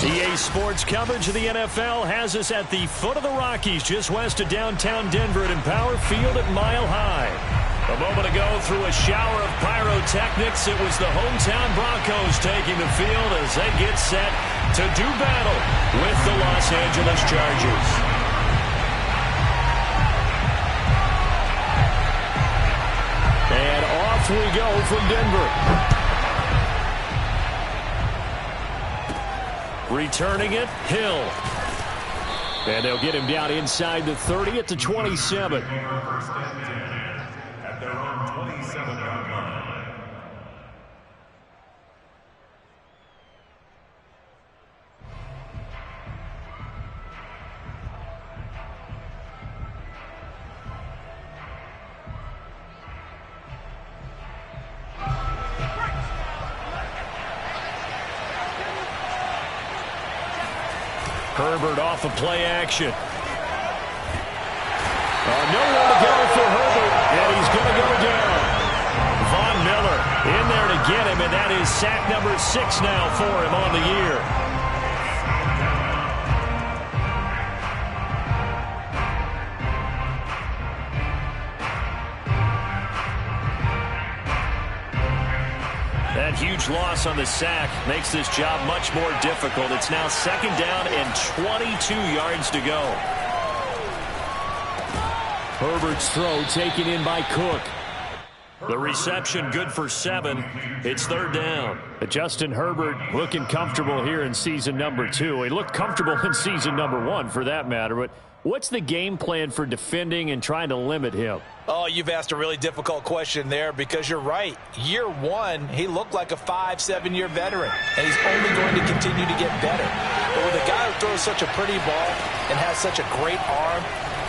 EA Sports coverage of the NFL has us at the foot of the Rockies, just west of downtown Denver at Empower Field at Mile High. A moment ago, through a shower of pyrotechnics, it was the hometown Broncos taking the field as they get set to do battle with the Los Angeles Chargers. And off we go from Denver. Returning it, Hill. And they'll get him down inside the 30 at the 27. At their own 27-yard line. Herbert off of play action. Nowhere to go for Herbert, and he's going to go down. Von Miller in there to get him, and that is sack number 6 now for him on the year. That huge loss on the sack makes this job much more difficult. It's now 2nd down and 22 yards to go. Herbert's throw taken in by Cook. The reception good for 7. It's 3rd down. Justin Herbert looking comfortable here in season number 2. He looked comfortable in season number 1 for that matter. But what's the game plan for defending and trying to limit him? Oh, you've asked a really difficult question there because you're right. Year 1, he looked like a 5-7-year veteran, and he's only going to continue to get better. But with a guy who throws such a pretty ball and has such a great arm,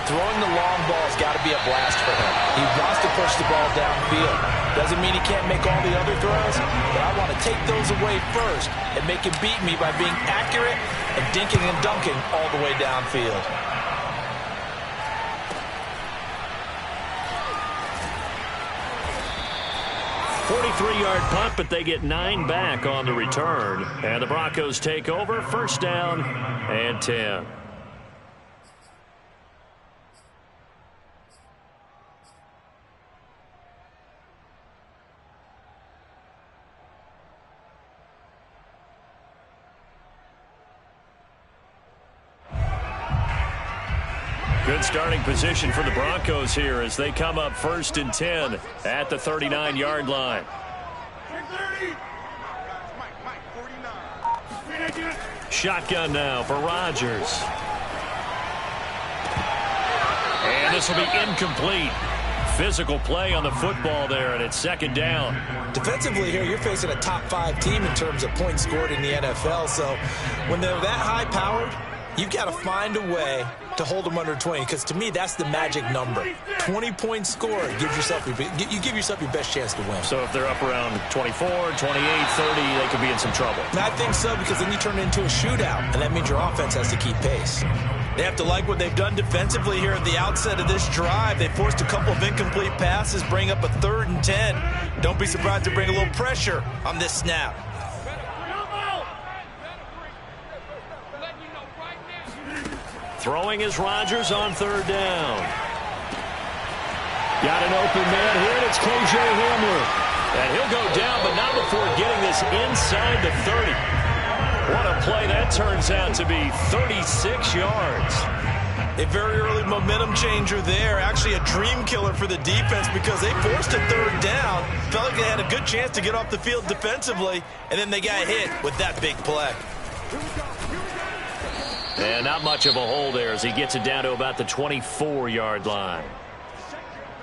throwing the long ball has got to be a blast for him. He wants to push the ball downfield. Doesn't mean he can't make all the other throws, but I want to take those away first and make him beat me by being accurate and dinking and dunking all the way downfield. 43-yard punt, but they get 9 back on the return. And the Broncos take over, 1st down and 10. Good starting position for the Broncos here as they come up 1st and 10 at the 39-yard line. Shotgun now for Rodgers. And this will be incomplete. Physical play on the football there, and it's 2nd down. Defensively here, you're facing a top 5 team in terms of points scored in the NFL. So when they're that high-powered, you've got to find a way to hold them under 20, because to me, that's the magic number. 20 points scored, you give yourself your best chance to win. So if they're up around 24, 28, 30, they could be in some trouble. And I think so, because then you turn it into a shootout, and that means your offense has to keep pace. They have to like what they've done defensively here at the outset of this drive. They forced a couple of incomplete passes, bring up a 3rd and 10. Don't be surprised to bring a little pressure on this snap. Throwing is Rodgers on 3rd down. Got an open man here, and it's KJ Hamler. And he'll go down, but not before getting this inside the 30. What a play that turns out to be, 36 yards. A very early momentum changer there. Actually a dream killer for the defense because they forced a 3rd down. Felt like they had a good chance to get off the field defensively, and then they got hit with that big play. And not much of a hole there as he gets it down to about the 24-yard line.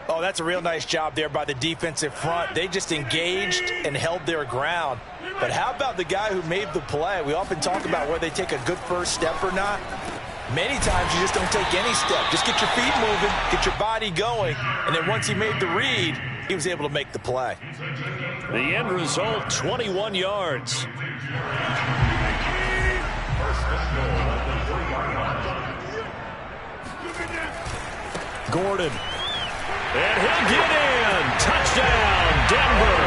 Oh, that's a real nice job there by the defensive front. They just engaged and held their ground. But how about the guy who made the play? We often talk about whether they take a good first step or not. Many times you just don't take any step. Just get your feet moving, get your body going, and then once he made the read, he was able to make the play. The end result, 21 yards. Gordon. And he'll get in. Touchdown, Denver.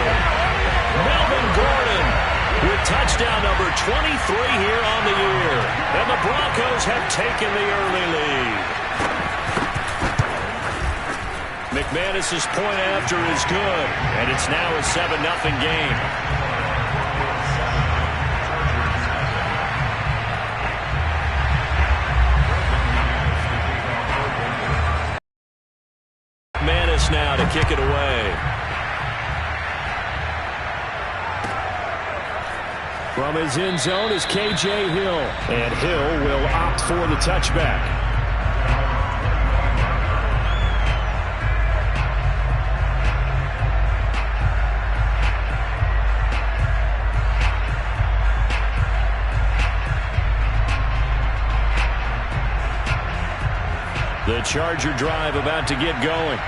Melvin Gordon with touchdown number 23 here on the year. the Broncos have taken the early lead. McManus's point after is good, and it's now a 7-0 game. McManus now to kick it away. From his end zone is K.J. Hill. And Hill will opt for the touchback. The Charger drive about to get going.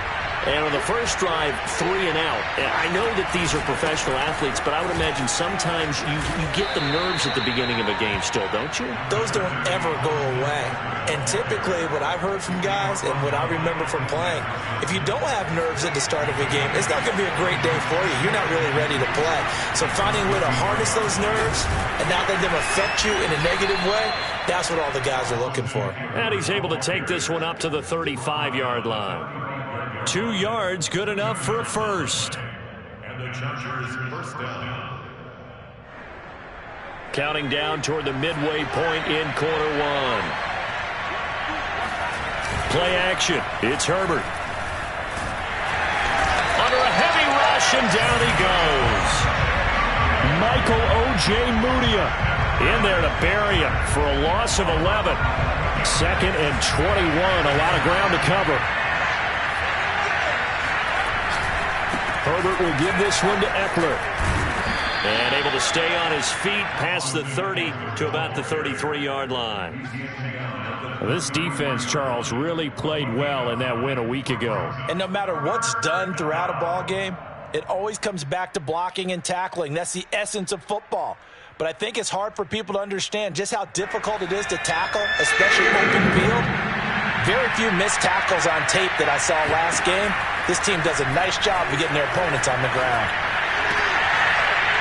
And on the first drive, 3 and out. And I know that these are professional athletes, but I would imagine sometimes you get the nerves at the beginning of a game still, don't you? Those don't ever go away. And typically what I've heard from guys and what I remember from playing, if you don't have nerves at the start of a game, it's not going to be a great day for you. You're not really ready to play. So finding a way to harness those nerves and not let them affect you in a negative way, that's what all the guys are looking for. And he's able to take this one up to the 35-yard line. 2 yards, good enough for a first. And the Chargers first down. Counting down toward the midway point in quarter one. Play action. It's Herbert. Under a heavy rush, and down he goes. Michael O.J. Mudia in there to bury him for a loss of 11. 2nd and 21. A lot of ground to cover. Herbert will give this one to Eckler. And able to stay on his feet past the 30 to about the 33-yard line. This defense, Charles, really played well in that win a week ago. And no matter what's done throughout a ball game, it always comes back to blocking and tackling. That's the essence of football. But I think it's hard for people to understand just how difficult it is to tackle, especially open field. Very few missed tackles on tape that I saw last game. This team does a nice job of getting their opponents on the ground.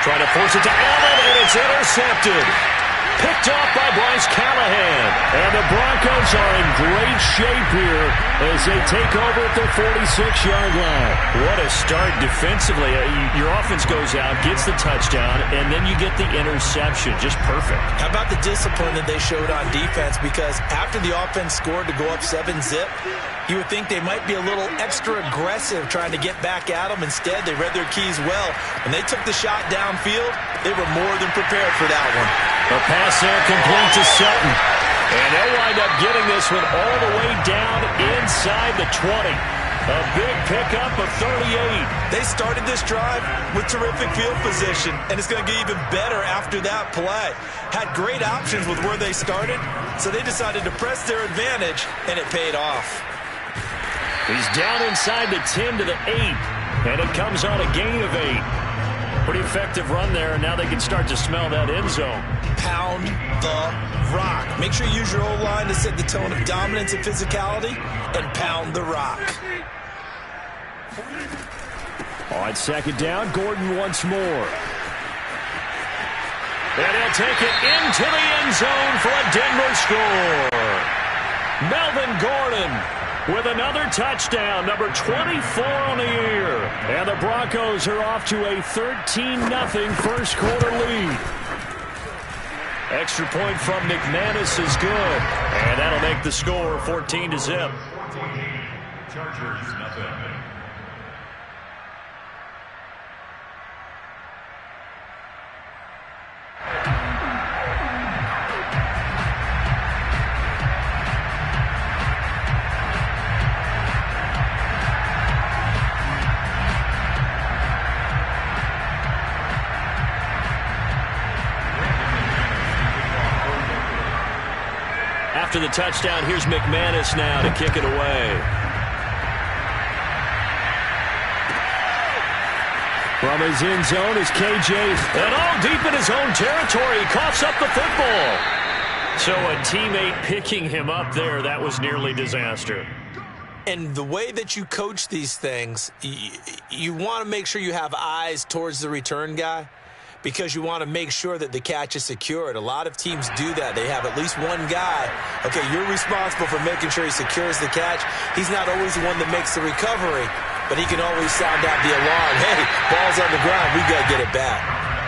Trying to force it to Allen, and it's intercepted. Picked off by Bryce Callahan. And the Broncos are in great shape here as they take over at their 46-yard line. What a start defensively. Your offense goes out, gets the touchdown, and then you get the interception. Just perfect. How about the discipline that they showed on defense? Because after the offense scored to go up 7-zip, you would think they might be a little extra aggressive trying to get back at them. Instead, they read their keys well. When they took the shot downfield, they were more than prepared for that one. A pass there complete to Sutton. And they'll wind up getting this one all the way down inside the 20. A big pickup of 38. They started this drive with terrific field position, and it's going to get even better after that play. Had great options with where they started, so they decided to press their advantage, and it paid off. He's down inside the 10 to the 8, and it comes on a gain of 8. Pretty effective run there, and now they can start to smell that end zone. Pound the rock. Make sure you use your O-line to set the tone of dominance and physicality, and pound the rock. On 2nd down, Gordon once more. And he'll take it into the end zone for a Denver score. Melvin Gordon with another touchdown, number 24 on the year. And the Broncos are off to a 13-0 first quarter lead. Extra point from McManus is good. And that'll make the score 14-0. Chargers, nothing. After the touchdown, here's McManus now to kick it away. From his end zone is KJ, and all deep in his own territory. He coughs up the football. So a teammate picking him up there, that was nearly disaster. And the way that you coach these things, you want to make sure you have eyes towards the return guy. because you want to make sure that the catch is secured. A lot of teams do that. They have at least one guy. Okay, you're responsible for making sure he secures the catch. He's not always the one that makes the recovery, but he can always sound out the alarm. Hey, ball's on the ground. We got to get it back.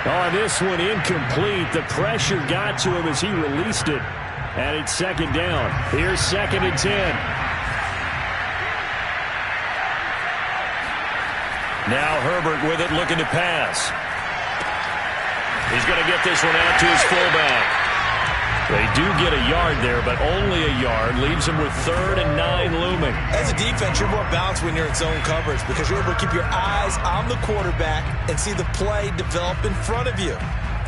Oh, this one incomplete. The pressure got to him as he released it. And it's second down. Here's 2nd and 10. Now Herbert with it, looking to pass. He's going to get this one out to his fullback. They do get a yard there, but only a yard. Leaves him with 3rd and 9 looming. As a defense, you're more balanced when you're in zone coverage because you're able to keep your eyes on the quarterback and see the play develop in front of you.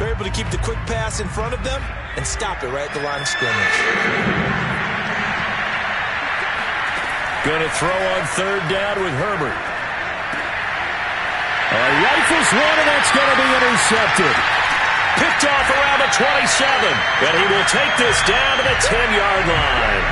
You're able to keep the quick pass in front of them and stop it right at the line of scrimmage. Going to throw on 3rd down with Herbert. Rifles one, and that's going to be intercepted. Picked off around the 27, and he will take this down to the 10-yard line.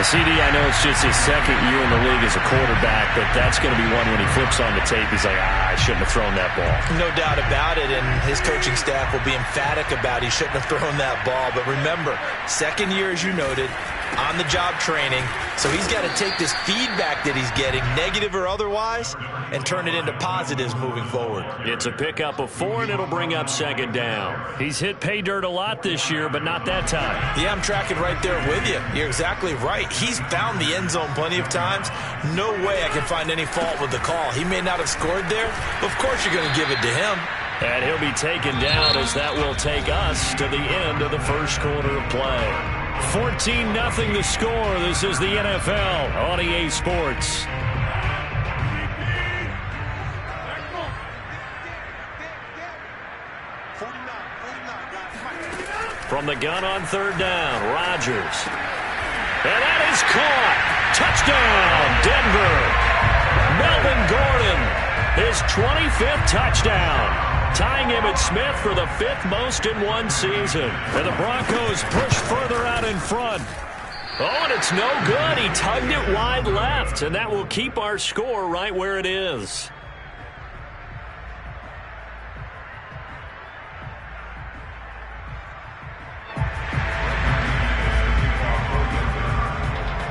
CD, I know it's just his 2nd year in the league as a quarterback, but that's going to be one when he flips on the tape. He's like, I shouldn't have thrown that ball. No doubt about it, and his coaching staff will be emphatic about he shouldn't have thrown that ball. But remember, 2nd year, as you noted, on-the-job training. So he's got to take this feedback that he's getting, negative or otherwise, and turn it into positives moving forward. It's a pickup of 4, and it'll bring up 2nd down. He's hit pay dirt a lot this year, but not that time. Yeah, I'm tracking right there with you. You're exactly right. He's found the end zone plenty of times. No way I can find any fault with the call. He may not have scored there, but of course you're going to give it to him. And he'll be taken down as that will take us to the end of the first quarter of play. 14-0 the score. This is the NFL on EA Sports. From the gun on 3rd down, Rodgers. And that is caught. Touchdown, Denver. Melvin Gordon, his 25th touchdown. Tying him at Smith for the 5th most in one season. And the Broncos push further out in front. Oh, and it's no good. He tugged it wide left, and that will keep our score right where it is.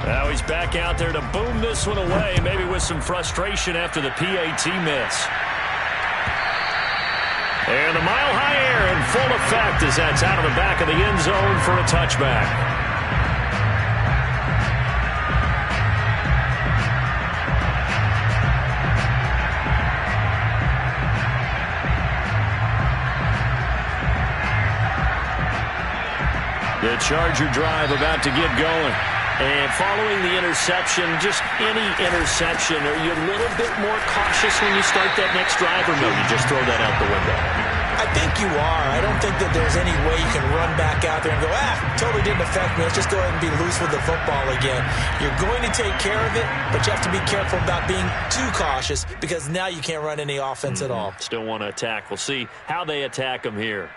Now he's back out there to boom this one away, maybe with some frustration after the PAT miss. And the mile-high air in full effect as that's out of the back of the end zone for a touchback. The Charger drive about to get going. And following the interception, just any interception, are you a little bit more cautious when you start that next drive, or no, you just throw that out the window? I think you are. I don't think that there's any way you can run back out there and go, totally didn't affect me. Let's just go ahead and be loose with the football again. You're going to take care of it, but you have to be careful about being too cautious because now you can't run any offense at all. Still want to attack. We'll see how they attack them here.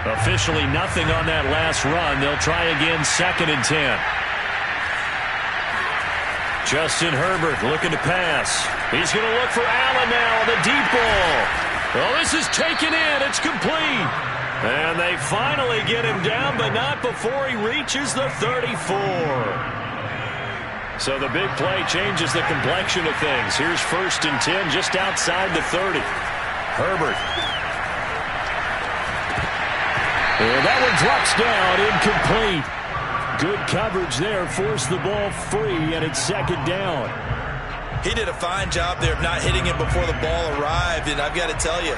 Officially nothing on that last run. They'll try again 2nd and 10. Justin Herbert looking to pass. He's going to look for Allen now on the deep ball. Oh, this is taken in. It's complete. And they finally get him down, but not before he reaches the 34. So the big play changes the complexion of things. Here's 1st and 10 just outside the 30. Herbert. And that one drops down, incomplete. Good coverage there, forced the ball free, and it's 2nd down. He did a fine job there of not hitting him before the ball arrived, and I've got to tell you,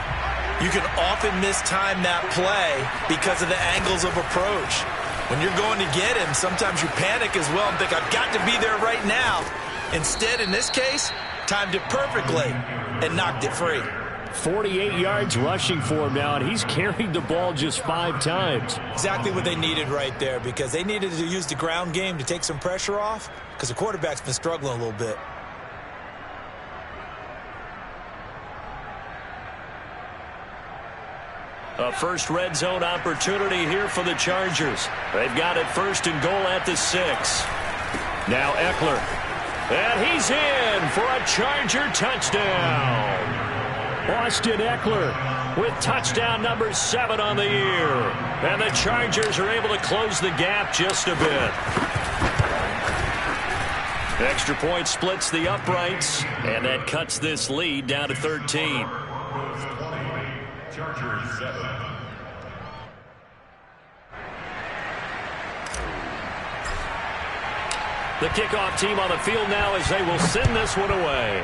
you can often mistime that play because of the angles of approach. When you're going to get him, sometimes you panic as well and think, I've got to be there right now. Instead, in this case, timed it perfectly and knocked it free. 48 yards rushing for him now, and he's carried the ball just 5 times. Exactly what they needed right there because they needed to use the ground game to take some pressure off because the quarterback's been struggling a little bit. A first red zone opportunity here for the Chargers. They've got it 1st and goal at the 6. Now Eckler. And he's in for a Charger touchdown. Austin Eckler with touchdown number 7 on the year. And the Chargers are able to close the gap just a bit. Extra point splits the uprights, and that cuts this lead down to 13. Chargers 7. The kickoff team on the field now as they will send this one away.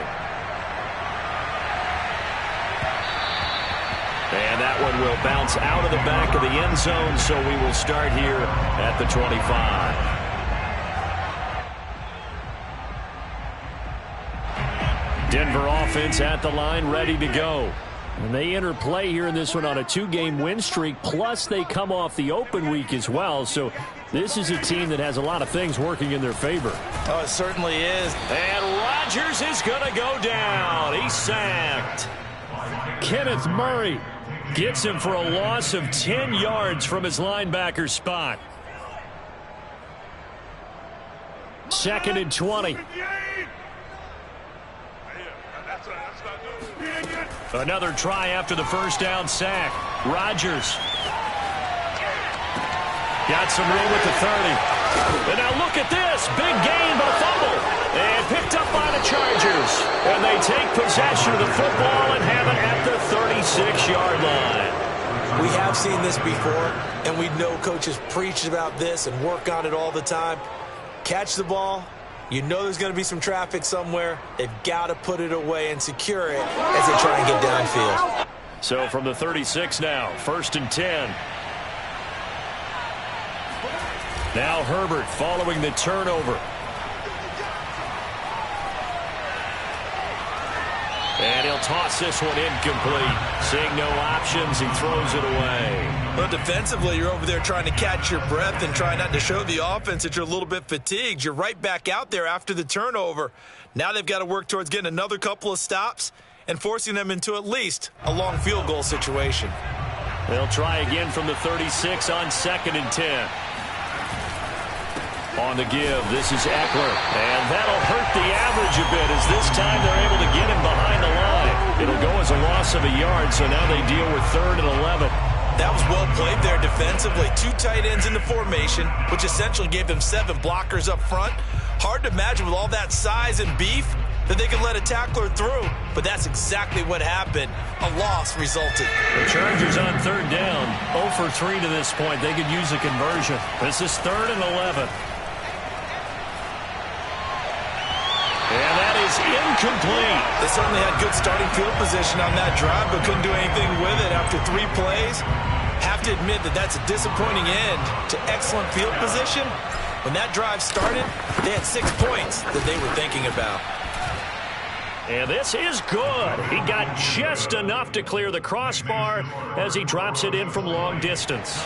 And that one will bounce out of the back of the end zone, so we will start here at the 25. Denver offense at the line, ready to go. And they enter play here in this one on a 2-game win streak, plus they come off the open week as well. So this is a team that has a lot of things working in their favor. Oh, it certainly is. And Rodgers is going to go down. He's sacked. Kenneth Murray gets him for a loss of 10 yards from his linebacker spot. 2nd and 20. Another try after the first down sack. Rodgers got some room at the 30. And now look at this. Big gain, but fumble. And picked up by the Chargers. And they take possession of the football and have it at the 36-yard line. We have seen this before, and we know coaches preach about this and work on it all the time. Catch the ball. You know there's going to be some traffic somewhere. They've got to put it away and secure it as they try and get downfield. So from the 36 now, 1st and 10. Now Herbert following the turnover. And he'll toss this one incomplete. Seeing no options, he throws it away. But defensively, you're over there trying to catch your breath and try not to show the offense that you're a little bit fatigued. You're right back out there after the turnover. Now they've got to work towards getting another couple of stops and forcing them into at least a long field goal situation. They'll try again from the 36 on 2nd and 10. On the give, this is Eckler. And that'll hurt the average a bit as this time they're able to get him behind the line. It'll go as a loss of a yard, so now they deal with 3rd and 11. That was well played there defensively. 2 tight ends in the formation, which essentially gave them 7 blockers up front. Hard to imagine with all that size and beef that they could let a tackler through, but that's exactly what happened. A loss resulted. The Chargers on 3rd down, 0 for 3 to this point. They could use a conversion. This is 3rd and 11. And that is incomplete. They certainly had good starting field position on that drive, but couldn't do anything with it after 3 plays. Have to admit that that's a disappointing end to excellent field position. When that drive started, they had 6 points that they were thinking about. And this is good. He got just enough to clear the crossbar as he drops it in from long distance.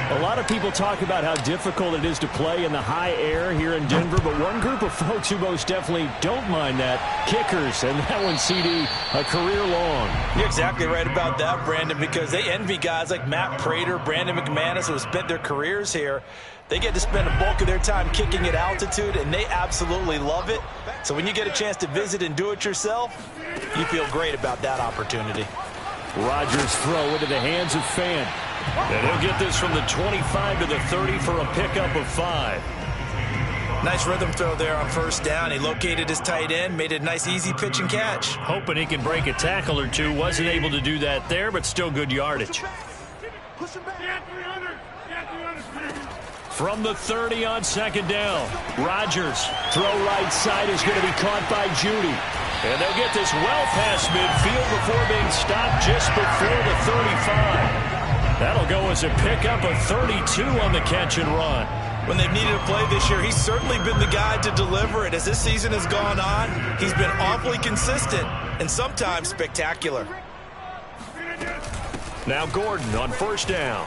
A lot of people talk about how difficult it is to play in the high air here in Denver, but one group of folks who most definitely don't mind that, kickers, and that one, CD, a career long. You're exactly right about that, Brandon, because they envy guys like Matt Prater, Brandon McManus, who have spent their careers here. They get to spend a bulk of their time kicking at altitude, and they absolutely love it. So when you get a chance to visit and do it yourself, you feel great about that opportunity. Rodgers' throw into the hands of Fan. And he'll get this from the 25 to the 30 for a pickup of 5. Nice rhythm throw there on 1st down. He located his tight end, made it a nice easy pitch and catch. Hoping he can break a tackle or two. Wasn't able to do that there, but still good yardage. From the 30 on 2nd down, Rodgers, throw right side is going to be caught by Judy. And they'll get this well past midfield before being stopped just before the 35. That'll go as a pickup of 32 on the catch and run. When they've needed a play this year, he's certainly been the guy to deliver it. As this season has gone on, he's been awfully consistent and sometimes spectacular. Now Gordon on 1st down.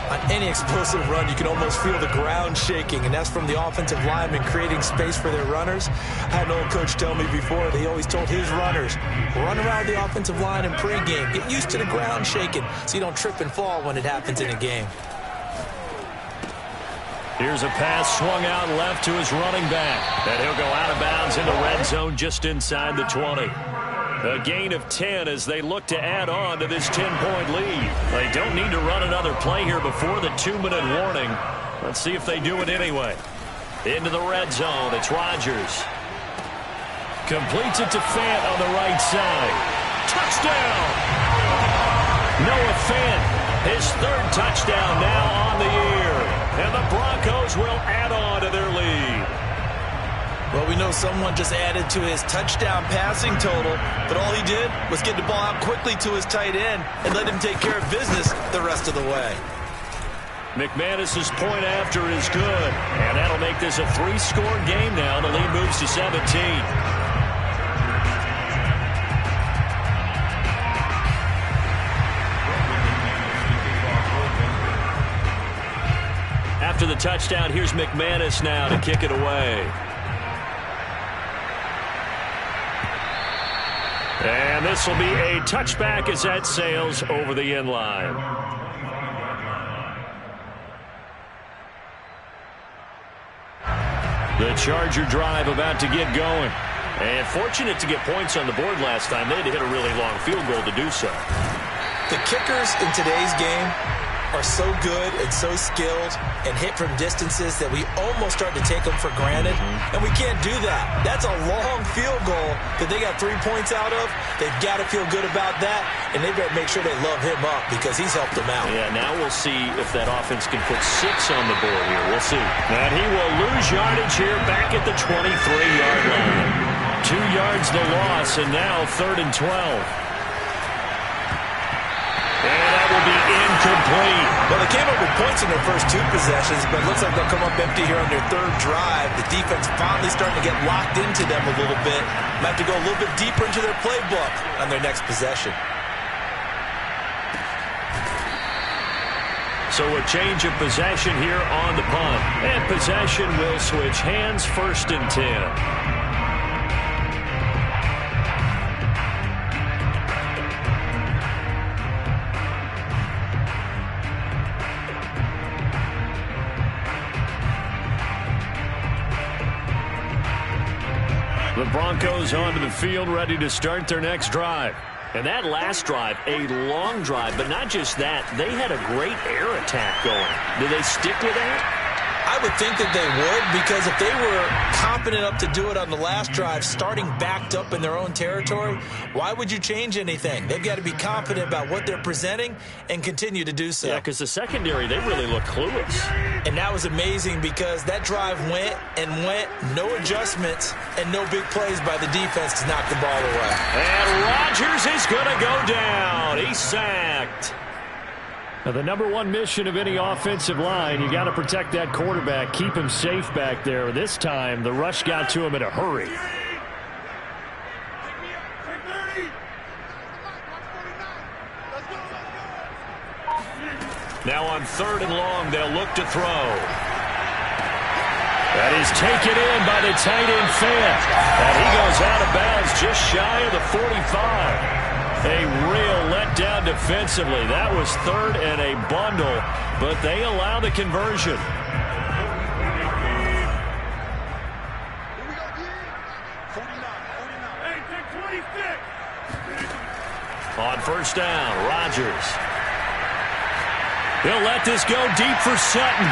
On any explosive run, you can almost feel the ground shaking, and that's from the offensive linemen creating space for their runners. I had an old coach tell me before that he always told his runners, run around the offensive line in pregame. Get used to the ground shaking so you don't trip and fall when it happens in a game. Here's a pass swung out left to his running back. And he'll go out of bounds in the red zone just inside the 20. A gain of 10 as they look to add on to this 10-point lead. They don't need to run another play here before the 2-minute warning. Let's see if they do it anyway. Into the red zone, it's Rodgers. Completes it to Fant on the right side. Touchdown! Noah Fant, his third touchdown now on the year. And the Broncos will add on to their lead. Well, we know someone just added to his touchdown passing total, but all he did was get the ball out quickly to his tight end and let him take care of business the rest of the way. McManus's point after is good, and that'll make this a 3-score game now. The lead moves to 17. After the touchdown, here's McManus now to kick it away. And this will be a touchback as that sails over the end line. The Charger drive about to get going. And fortunate to get points on the board last time. They had to hit a really long field goal to do so. The kickers in today's game are so good and so skilled and hit from distances that we almost start to take them for granted. And we can't do that. That's a long field goal that they got 3 points out of. They've got to feel good about that, and they better make sure they love him up because he's helped them out. Yeah, now we'll see if that offense can put 6 on the board here. We'll see. And he will lose yardage here back at the 23-yard line. 2 yards the loss, and now 3rd and 12. And that will be incomplete. Well, they came up with points in their first 2 possessions, but it looks like they'll come up empty here on their 3rd drive. The defense finally starting to get locked into them a little bit. Might have to go a little bit deeper into their playbook on their next possession. So a change of possession here on the punt. And possession will switch hands, 1st and 10. The Broncos onto the field, ready to start their next drive. And that last drive, a long drive, but not just that. They had a great air attack going. Do they stick with that? I would think that they would, because if they were competent enough to do it on the last drive, starting backed up in their own territory, why would you change anything? They've got to be confident about what they're presenting and continue to do so. Yeah, because the secondary, they really look clueless. And that was amazing because that drive went and went, no adjustments, and no big plays by the defense to knock the ball away. And Rodgers is going to go down. He's sacked. Now, the number 1 mission of any offensive line, you got to protect that quarterback, keep him safe back there. This time, the rush got to him in a hurry. Now on 3rd and long, they'll look to throw. That is taken in by the tight end Fant. And he goes out of bounds just shy of the 45. A real letdown defensively. That was 3rd and a bundle, but they allow the conversion. On 1st down, Rodgers. He'll let this go deep for Sutton.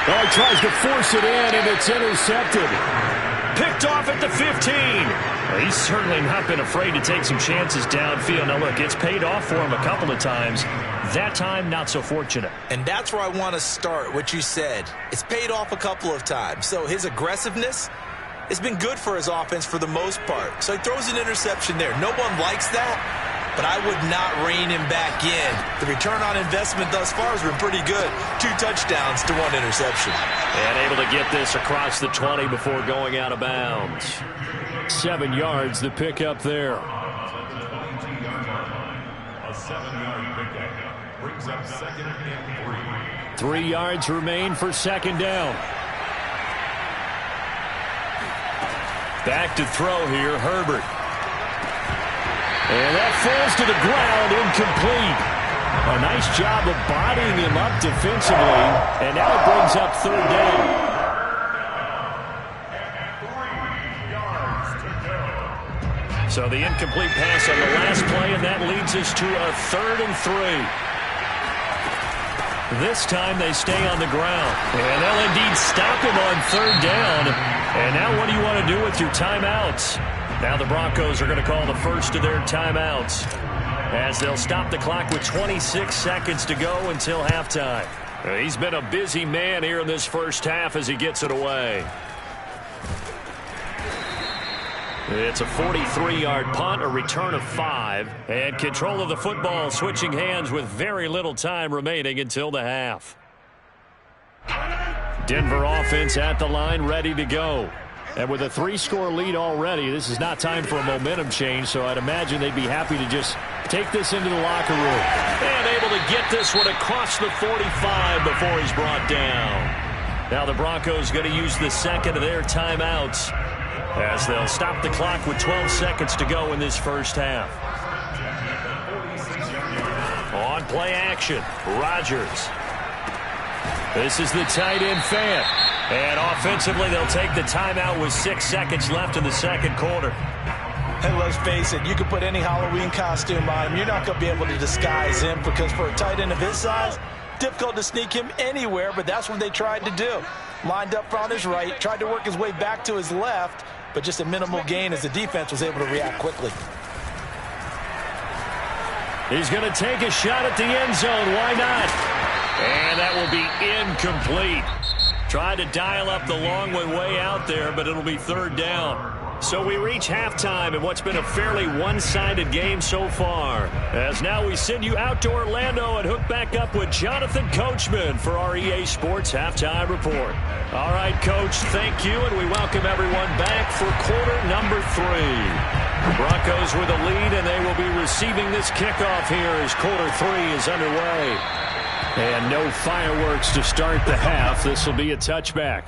Oh, he tries to force it in, and it's intercepted. Picked off at the 15. Well, he's certainly not been afraid to take some chances downfield. Now, look, it's paid off for him a couple of times. That time, not so fortunate. And that's where I want to start, what you said. It's paid off a couple of times. So his aggressiveness has been good for his offense for the most part. So he throws an interception there. No one likes that, but I would not rein him back in. The return on investment thus far has been pretty good. 2 touchdowns to 1 interception. And able to get this across the 20 before going out of bounds. 7 yards, the pickup there. A 7-yard pickup brings up 2nd and 3. 3 yards remain for 2nd down. Back to throw here, Herbert. And that falls to the ground, incomplete. A nice job of bodying him up defensively, and now it brings up third down. So the incomplete pass on the last play, and that leads us to a 3rd and 3. This time they stay on the ground, and they'll indeed stop him on 3rd down. And now what do you want to do with your timeouts? Now the Broncos are going to call the first of their timeouts, as they'll stop the clock with 26 seconds to go until halftime. He's been a busy man here in this first half as he gets it away. It's a 43-yard punt, a return of 5, and control of the football switching hands with very little time remaining until the half. Denver offense at the line, ready to go. And with a 3-score lead already, this is not time for a momentum change, so I'd imagine they'd be happy to just take this into the locker room. And able to get this one across the 45 before he's brought down. Now the Broncos going to use the second of their timeouts, as they'll stop the clock with 12 seconds to go in this first half. On play action, Rodgers. This is the tight end fan. And offensively, they'll take the timeout with 6 seconds left in the second quarter. And let's face it, you can put any Halloween costume on him. You're not going to be able to disguise him, because for a tight end of his size, difficult to sneak him anywhere, but that's what they tried to do. Lined up on his right, tried to work his way back to his left, but just a minimal gain as the defense was able to react quickly. He's going to take a shot at the end zone. Why not? And that will be incomplete. Tried to dial up the long way out there, but it'll be 3rd down. So we reach halftime in what's been a fairly one-sided game so far. As now we send you out to Orlando and hook back up with Jonathan Coachman for our EA Sports Halftime Report. All right, Coach, thank you, and we welcome everyone back for quarter number 3. Broncos with a lead, and they will be receiving this kickoff here as quarter 3 is underway. And no fireworks to start the half. This will be a touchback.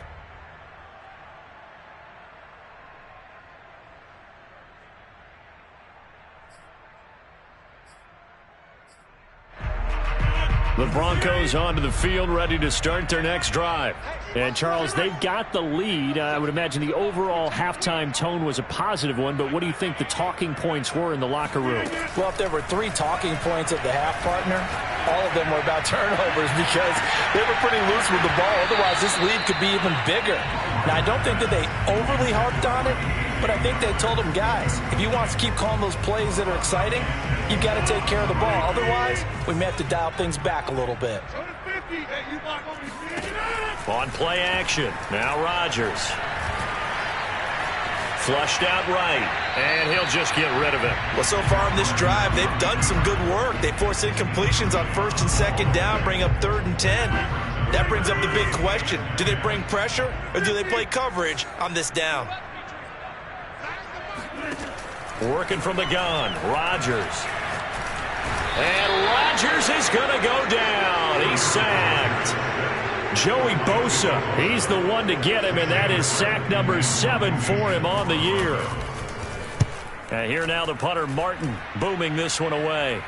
The Broncos onto the field, ready to start their next drive. And, Charles, they've got the lead. I would imagine the overall halftime tone was a positive one, but what do you think the talking points were in the locker room? Well, if there were 3 talking points at the half, partner, all of them were about turnovers, because they were pretty loose with the ball. Otherwise, this lead could be even bigger. Now, I don't think that they overly harped on it, but I think they told them, guys, if you want to keep calling those plays that are exciting, you've got to take care of the ball. Otherwise, we may have to dial things back a little bit. On play action, now Rodgers. Flushed out right, and he'll just get rid of it. Well, so far in this drive, they've done some good work. They force incompletions on 1st and 2nd down, bring up 3rd and 10. That brings up the big question. Do they bring pressure, or do they play coverage on this down? Working from the gun, Rodgers. And Rodgers is going to go down. He's sacked. Joey Bosa, he's the one to get him, and that is sack number 7 for him on the year. And here now the punter, Martin, booming this one away.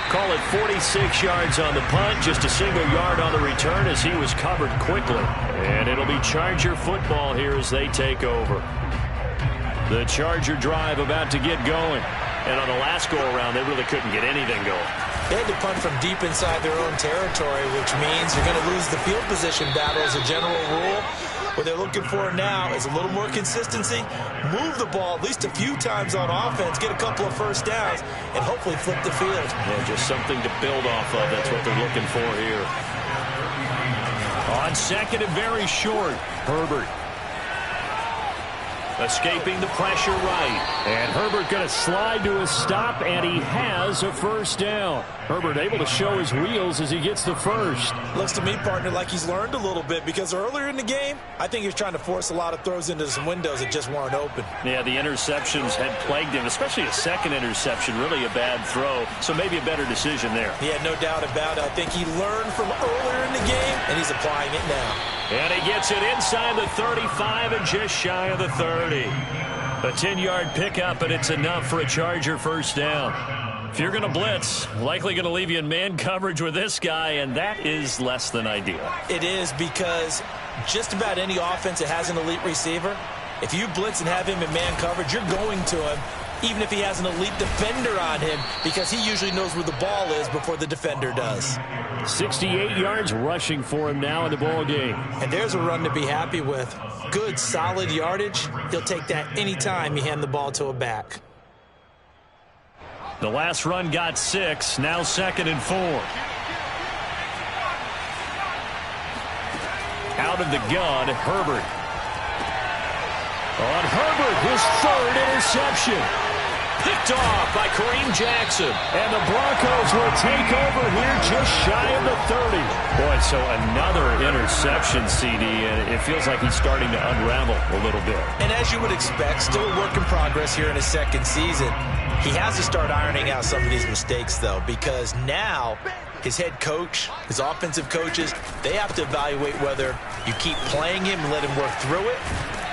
Call it 46 yards on the punt, just a single yard on the return as he was covered quickly. And it'll be Charger football here as they take over. The Charger drive about to get going. And on the last go-around, they really couldn't get anything going. They had to punt from deep inside their own territory, which means you're going to lose the field position battle as a general rule. What they're looking for now is a little more consistency, move the ball at least a few times on offense, get a couple of first downs, and hopefully flip the field. Yeah, just something to build off of. That's what they're looking for here. On second and very short, Herbert. Escaping the pressure right. And Herbert going to slide to a stop, and he has a first down. Herbert able to show his wheels as he gets the first. Looks to me, partner, like he's learned a little bit, because earlier in the game, I think he was trying to force a lot of throws into some windows that just weren't open. Yeah, the interceptions had plagued him, especially a second interception, really a bad throw. So maybe a better decision there. Yeah, no doubt about it. I think he learned from earlier in the game, and he's applying it now. And he gets it inside the 35 and just shy of the 30. A 10-yard pickup, and it's enough for a Charger first down. If you're going to blitz, likely going to leave you in man coverage with this guy, and that is less than ideal. It is, because just about any offense that has an elite receiver, if you blitz and have him in man coverage, you're going to him, even if he has an elite defender on him, because he usually knows where the ball is before the defender does. 68 yards rushing for him now in the ball game. And there's a run to be happy with. Good, solid yardage. He'll take that anytime you hand the ball to a back. The last run got 6, now 2nd and 4. Out of the gun, Herbert. On Herbert, his 3rd interception. Picked off by Kareem Jackson. And the Broncos will take over here just shy of the 30. Boy, so another interception, CD, and it feels like he's starting to unravel a little bit. And as you would expect, still a work in progress here in his 2nd season. He has to start ironing out some of these mistakes, though, because now his head coach, his offensive coaches, they have to evaluate whether you keep playing him and let him work through it,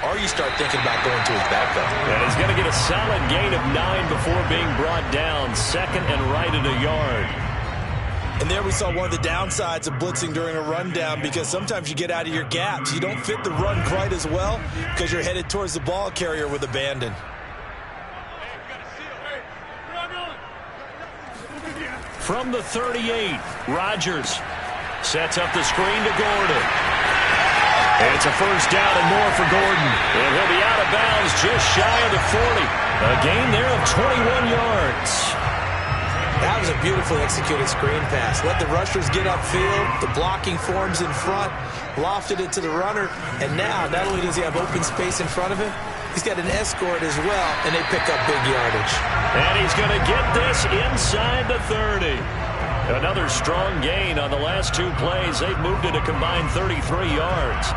or you start thinking about going to his backup. And he's going to get a solid gain of 9 before being brought down. 2nd and right at a yard. And there we saw one of the downsides of blitzing during a rundown, because sometimes you get out of your gaps. You don't fit the run quite as well because you're headed towards the ball carrier with abandon. From the 38, Rodgers sets up the screen to Gordon. And it's a first down and more for Gordon. And he'll be out of bounds just shy of the 40. A gain there of 21 yards. That was a beautifully executed screen pass. Let the rushers get upfield. The blocking forms in front. Lofted it to the runner. And now, not only does he have open space in front of him, he's got an escort as well, and they pick up big yardage. And he's going to get this inside the 30. Another strong gain on the last 2 plays. They've moved it a combined 33 yards.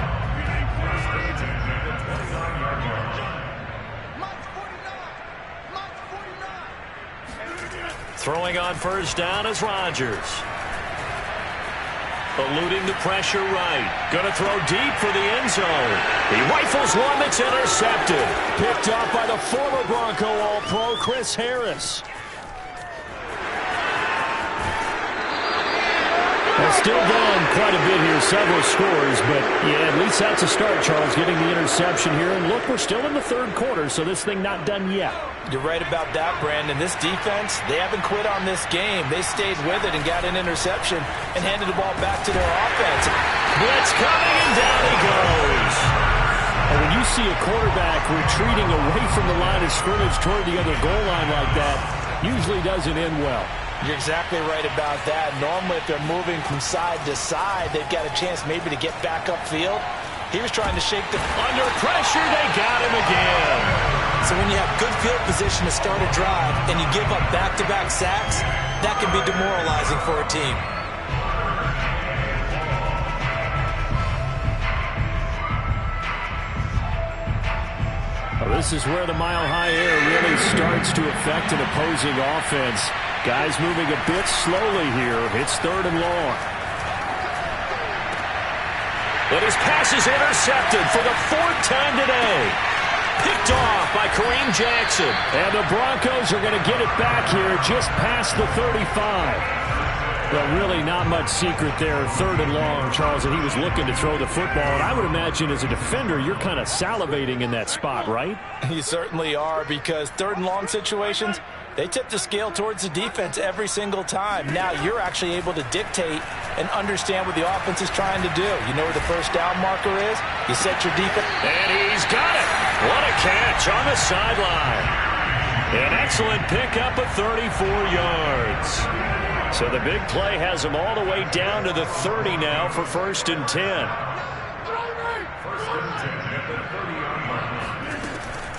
Throwing on first down is Rodgers. Eluding the pressure right. Going to throw deep for the end zone. He rifles one that's intercepted. Picked off by the former Bronco All-Pro, Chris Harris. They're still down quite a bit here, several scores, but yeah, at least that's a start, Charles, getting the interception here. And look, we're still in the 3rd quarter, so this thing not done yet. You're right about that, Brandon. This defense, they haven't quit on this game. They stayed with it and got an interception and handed the ball back to their offense. Blitz coming, and down he goes. And when you see a quarterback retreating away from the line of scrimmage toward the other goal line like that, usually doesn't end well. You're exactly right about that. Normally, if they're moving from side to side, they've got a chance maybe to get back upfield. He was trying to shake the... Under pressure, they got him again. So when you have good field position to start a drive and you give up back-to-back sacks, that can be demoralizing for a team. Well, this is where the mile-high air really starts to affect an opposing offense. Guys moving a bit slowly here. It's 3rd and long. But his pass is intercepted for the 4th time today. Picked off by Kareem Jackson. And the Broncos are going to get it back here just past the 35. Well, really not much secret there. 3rd and long, Charles, and he was looking to throw the football. And I would imagine as a defender, you're kind of salivating in that spot, right? You certainly are, because 3rd and long situations, they tip the scale towards the defense every single time. Now you're actually able to dictate and understand what the offense is trying to do. You know where the first down marker is. You set your defense. And he's got it. What a catch on the sideline. An excellent pickup of 34 yards. So the big play has him all the way down to the 30 now for 1st and 10.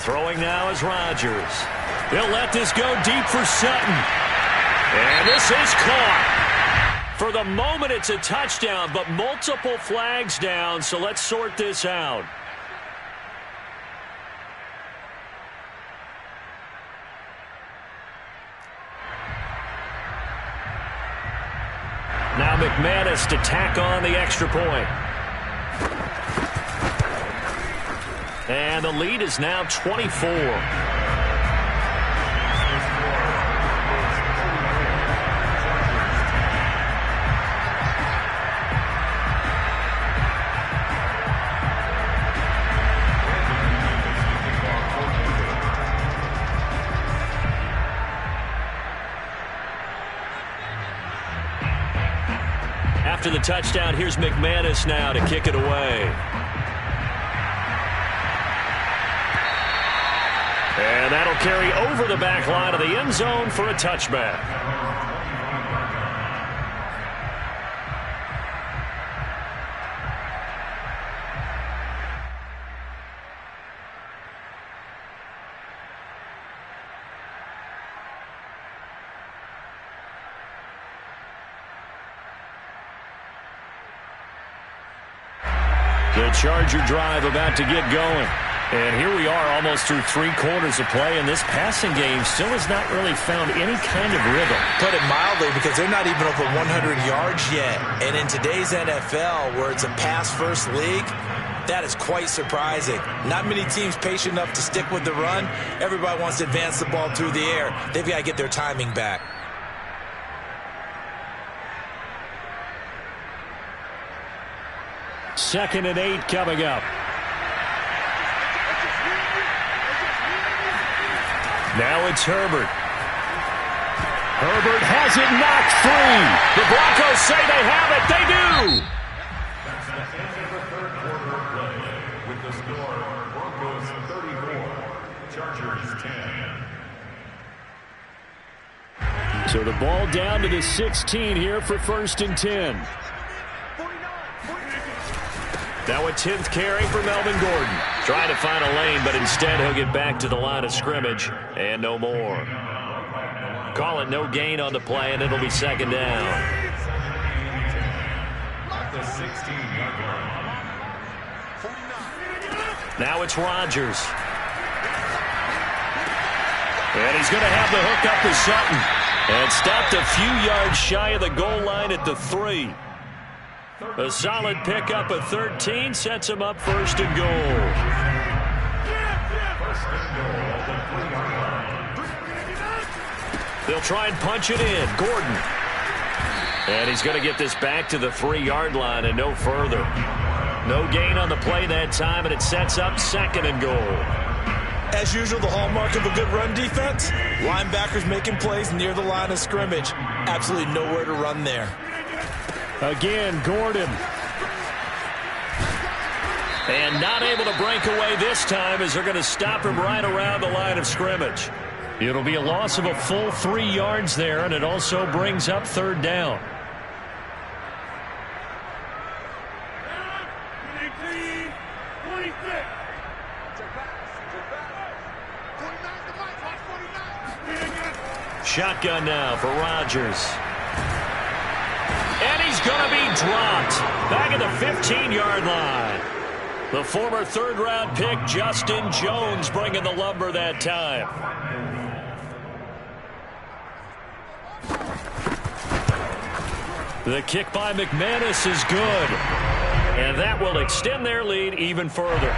Throwing now is Rodgers. He'll let this go deep for Sutton. And this is caught. For the moment, it's a touchdown, but multiple flags down, so let's sort this out. Now McManus to tack on the extra point. And the lead is now 24. After the touchdown, here's McManus now to kick it away. And that'll carry over the back line of the end zone for a touchback. The Charger drive about to get going. And here we are almost through 3 quarters of play, and this passing game still has not really found any kind of rhythm. Put it mildly, because they're not even over 100 yards yet. And in today's NFL, where it's a pass-first league, that is quite surprising. Not many teams patient enough to stick with the run. Everybody wants to advance the ball through the air. They've got to get their timing back. Second and 8 coming up. Now it's Herbert. Herbert has it knocked free. The Broncos say they have it. They do. That's the end of the third quarter of play. With the score, Broncos 34, Chargers 10. So the ball down to the 16 here for 1st and 10. Now a 10th carry for Melvin Gordon. Trying to find a lane, but instead he'll get back to the line of scrimmage and no more. Call it no gain on the play, and it'll be 2nd down. At the 16-yard line. Now it's Rodgers. And he's going to have the hook up to Sutton. And stopped a few yards shy of the goal line at the 3. A solid pickup at 13 sets him up 1st and goal. They'll try and punch it in. Gordon. And he's going to get this back to the 3-yard line and no further. No gain on the play that time, and it sets up 2nd and goal. As usual, the hallmark of a good run defense, linebackers making plays near the line of scrimmage. Absolutely nowhere to run there. Again, Gordon. And not able to break away this time as they're going to stop him right around the line of scrimmage. It'll be a loss of a full 3 yards there, and it also brings up 3rd down. Shotgun now for Rodgers. And he's going to be dropped back at the 15-yard line. The former 3rd-round pick, Justin Jones, bringing the lumber that time. The kick by McManus is good. And that will extend their lead even further.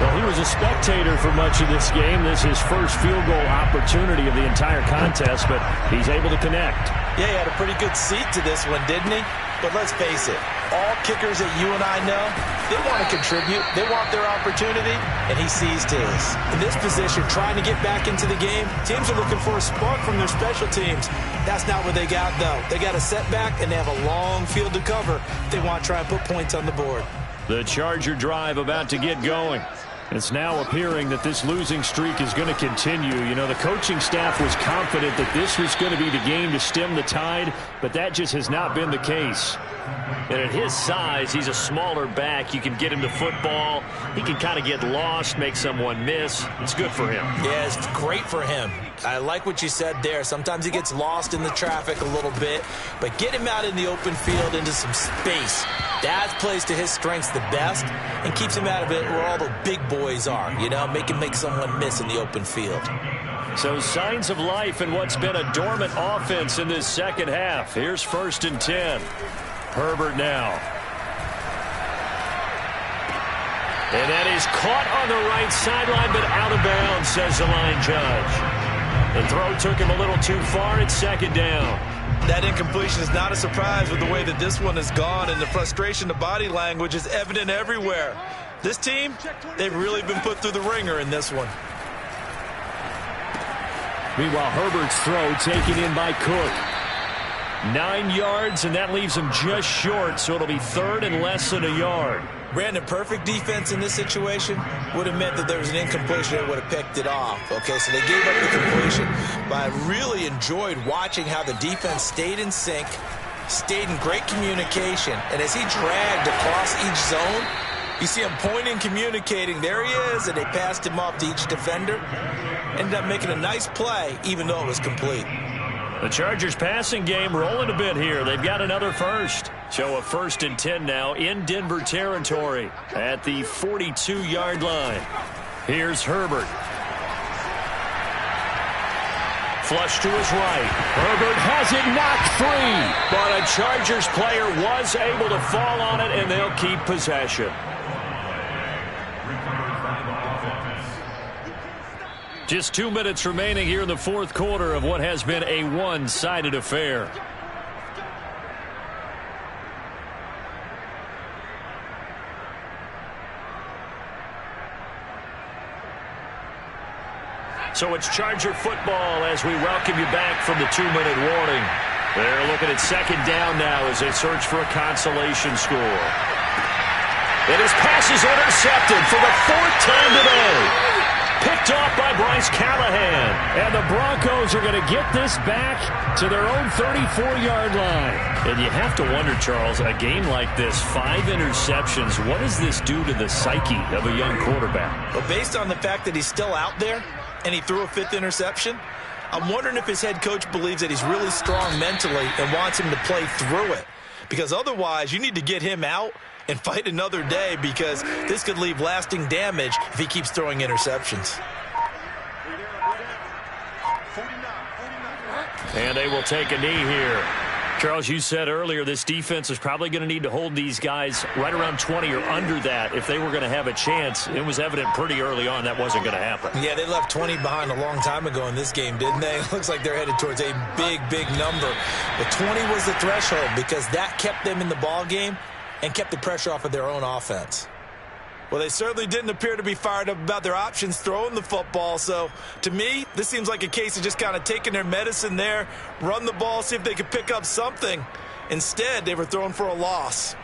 Well, he was a spectator for much of this game. This is his first field goal opportunity of the entire contest, but he's able to connect. Yeah, he had a pretty good seat to this one, didn't he? But let's face it, all kickers that you and I know, they want to contribute. They want their opportunity, and he seized his. In this position, trying to get back into the game, teams are looking for a spark from their special teams. That's not what they got, though. They got a setback, and they have a long field to cover if they want to try and put points on the board. The Charger drive about to get going. It's now appearing that this losing streak is going to continue. You know, the coaching staff was confident that this was going to be the game to stem the tide, but that just has not been the case. And at his size, he's a smaller back. You can get him to football. He can kind of get lost, make someone miss. It's good for him. Yeah, it's great for him. I like what you said there. Sometimes he gets lost in the traffic a little bit, but get him out in the open field into some space. That plays to his strengths the best and keeps him out of it where all the big boys are, you know, make someone miss in the open field. So signs of life in what's been a dormant offense in this second half. Here's 1st and 10. Herbert now. And that is caught on the right sideline, but out of bounds, says the line judge. The throw took him a little too far. It's second down. That incompletion is not a surprise with the way that this one has gone, and the frustration, the body language is evident everywhere. This team, they've really been put through the ringer in this one. Meanwhile, Herbert's throw taken in by Cook. 9 yards, and that leaves him just short, so it'll be third and less than a yard. Brandon, perfect defense in this situation would have meant that there was an incompletion that would have picked it off. Okay, so they gave up the completion. But I really enjoyed watching how the defense stayed in sync, stayed in great communication, and as he dragged across each zone, you see him pointing, communicating. There he is, and they passed him off to each defender. Ended up making a nice play, even though it was complete. The Chargers passing game rolling a bit here. They've got another first. So a 1st and 10 now in Denver territory at the 42-yard line. Here's Herbert. Flush to his right. Herbert has it knocked free. But a Chargers player was able to fall on it, and they'll keep possession. Just 2 minutes remaining here in the fourth quarter of what has been a one-sided affair. So it's Charger football as we welcome you back from the 2-minute warning. They're looking at second down now as they search for a consolation score. And his pass is intercepted for the 4th time today. Picked off by Bryce Callahan. And the Broncos are going to get this back to their own 34-yard line. And you have to wonder, Charles, a game like this, 5 interceptions, what does this do to the psyche of a young quarterback? Well, based on the fact that he's still out there and he threw a 5th interception, I'm wondering if his head coach believes that he's really strong mentally and wants him to play through it. Because otherwise, you need to get him out and fight another day, because this could leave lasting damage if he keeps throwing interceptions. And they will take a knee here. Charles, you said earlier this defense is probably going to need to hold these guys right around 20 or under that if they were going to have a chance. It was evident pretty early on that wasn't going to happen. Yeah, they left 20 behind a long time ago in this game, didn't they? It looks like they're headed towards a big, big number. But 20 was the threshold because that kept them in the ball game and kept the pressure off of their own offense. Well, they certainly didn't appear to be fired up about their options throwing the football. So, to me, this seems like a case of just kind of taking their medicine there, run the ball, see if they could pick up something. Instead, they were throwing for a loss.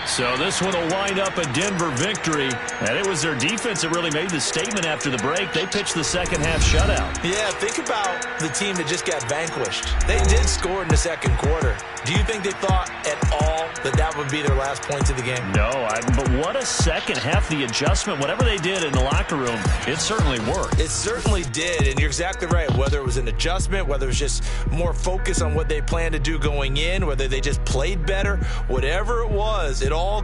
So this one will wind up a Denver victory. And it was their defense that really made the statement after the break. They pitched the second half shutout. Yeah, think about the team that just got vanquished. They did score in the second quarter. Do you think they thought at all that that would be their last points of the game? No, but what a second half. The adjustment, whatever they did in the locker room, it certainly worked. It certainly did, and you're exactly right. Whether it was an adjustment, whether it was just more focus on what they planned to do going in, whether they just played better, whatever it was, it all